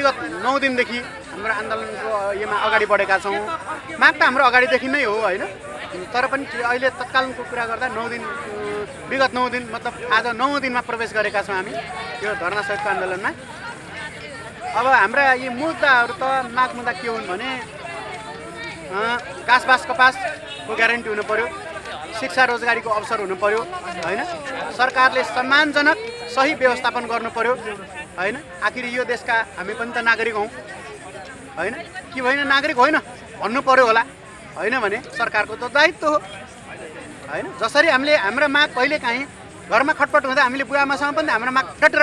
विगत 9 दिनदेखि हाम्रो आन्दोलनको योमा अगाडि बढेका छौँ। माग त हाम्रो अगाडिदेखि नै हो होइन, तर पनि अहिले तत्कालको कुरा गर्दा 9 दिन विगत 9 दिन मतलब आज 9 दिनमा प्रवेश गरेका छौँ हामी यो धरनासहितको आन्दोलनमा। अब हाम्रा यी मुद्दाहरू त माग मुद्दा के हुन् भने घाँसबास कपासको ग्यारेन्टी हुनु पर्यो, शिक्षा रोजगारीको अवसर हुनु पर्यो होइन, सरकारले सम्मानजनक सही व्यवस्थापन गर्नु पर्यो होइन। आखिर यो देशका हामी पनि त नागरिक हौँ होइन, कि होइन नागरिक होइन भन्नु पर्यो होला होइन भने सरकारको त दायित्व हो होइन। जसरी हामीले हाम्रो माग कहिलेकाहीँ घरमा खटपट हुँदा हामीले बुवाआमासँग पनि हाम्रो माग डटेर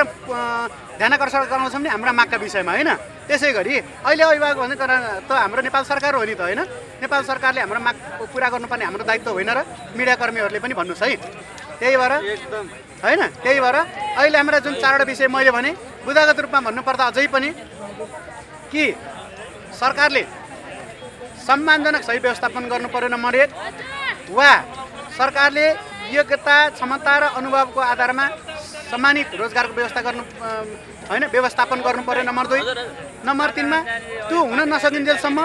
ध्यानाकर्षण गराउँछौँ नि हाम्रो मागका विषयमा होइन। त्यसै गरी अहिले अभिभावक भने त हाम्रो नेपाल सरकार हो नि त होइन, नेपाल सरकारले हाम्रो माग पुरा गर्नुपर्ने हाम्रो दायित्व होइन र मिडियाकर्मीहरूले पनि भन्नुहोस् है। त्यही भएर होइन, त्यही भएर अहिले हाम्रा जुन 4वटा विषय मैले भने बुदागत रूपमा भन्नुपर्दा अझै पनि कि सरकारले सम्मानजनक सही व्यवस्थापन गर्नु पर्यो नम्बर 1, वा सरकारले योग्यता क्षमता र अनुभवको आधारमा सम्मानित रोजगारको व्यवस्था गर्नु होइन व्यवस्थापन गर्नु पर्यो नम्बर 2। नम्बर 3मा त्यो हुन नसकिन्जेलसम्म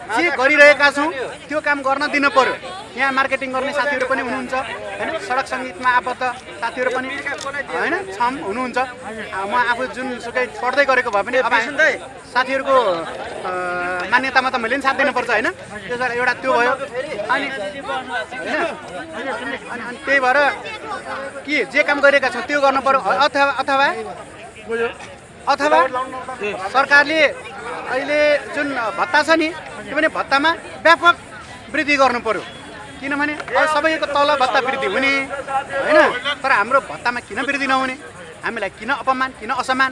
जे गरिरहेका छौँ त्यो काम गर्न दिनु पर्यो। यहाँ मार्केटिङ गर्ने साथीहरू पनि हुनुहुन्छ होइन, सडक सङ्गीतमा आबद्ध साथीहरू पनि होइन हुनुहुन्छ। म आफू जुनसुकै पढ्दै गरेको भए पनि अब साथीहरूको मान्यतामा त मैले पनि साथ दिनुपर्छ होइन। त्यस भएर एउटा त्यो भयो अनि होइन, अनि त्यही भएर के जे काम गरिरहेका छौँ त्यो गर्नु पर्यो। अथवा सरकारले अहिले जुन भत्ता छ नि त्यो पनि भत्तामा व्यापक वृद्धि गर्नु पर्यो, किनभने सबैको तल भत्ता वृद्धि हुने होइन, तर हाम्रो भत्तामा किन वृद्धि नहुने, हामीलाई किन अपमान किन असमान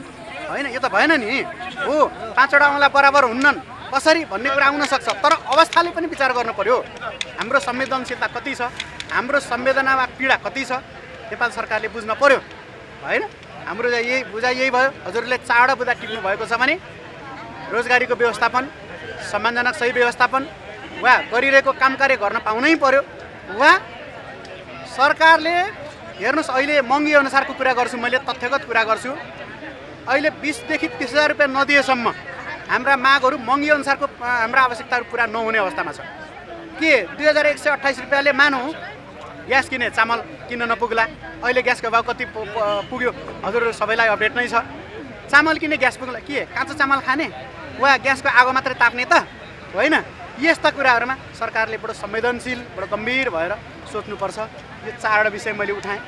होइन, यो त भएन नि हो। 5वटा औँला बराबर हुन्नन् कसरी भन्ने कुरा आउन सक्छ, तर अवस्थाले पनि विचार गर्नु पर्यो। हाम्रो संवेदनशीलता कति छ, हाम्रो संवेदना वा पीडा कति छ नेपाल सरकारले बुझ्न पर्यो होइन। हाम्रो यही बुझाइ यही भयो। हजुरले 4वटा बुदा टिप्नु भएको छ भने रोजगारीको व्यवस्थापन, सम्मानजनक सही व्यवस्थापन वा गरिरहेको काम कार्य गर्न पाउनै पर्यो, वा सरकारले हेर्नुहोस् अहिले महँगी अनुसारको कुरा गर्छु मैले, तथ्यगत कुरा गर्छु। अहिले 20,000 देखि 30,000 रुपियाँ नदिएसम्म हाम्रा मागहरू महँगी अनुसारको हाम्रा आवश्यकताहरू पुरा नहुने अवस्थामा छ। के 2128 रुपियाँले मानौँ ग्यास किने चामल किन्न नपुग्ला, अहिले ग्यासको भाउ कति पुग्यो हजुर सबैलाई अपडेट नै छ। चामल किने ग्यास पुग्ला, के काँचो चामल खाने वा ग्यासको आगो मात्रै ताप्ने त होइन। यस्ता कुराहरूमा सरकारले बडो संवेदनशील बडो गम्भीर भएर सोच्नुपर्छ। यो 4वटा विषय मैले उठाएँ।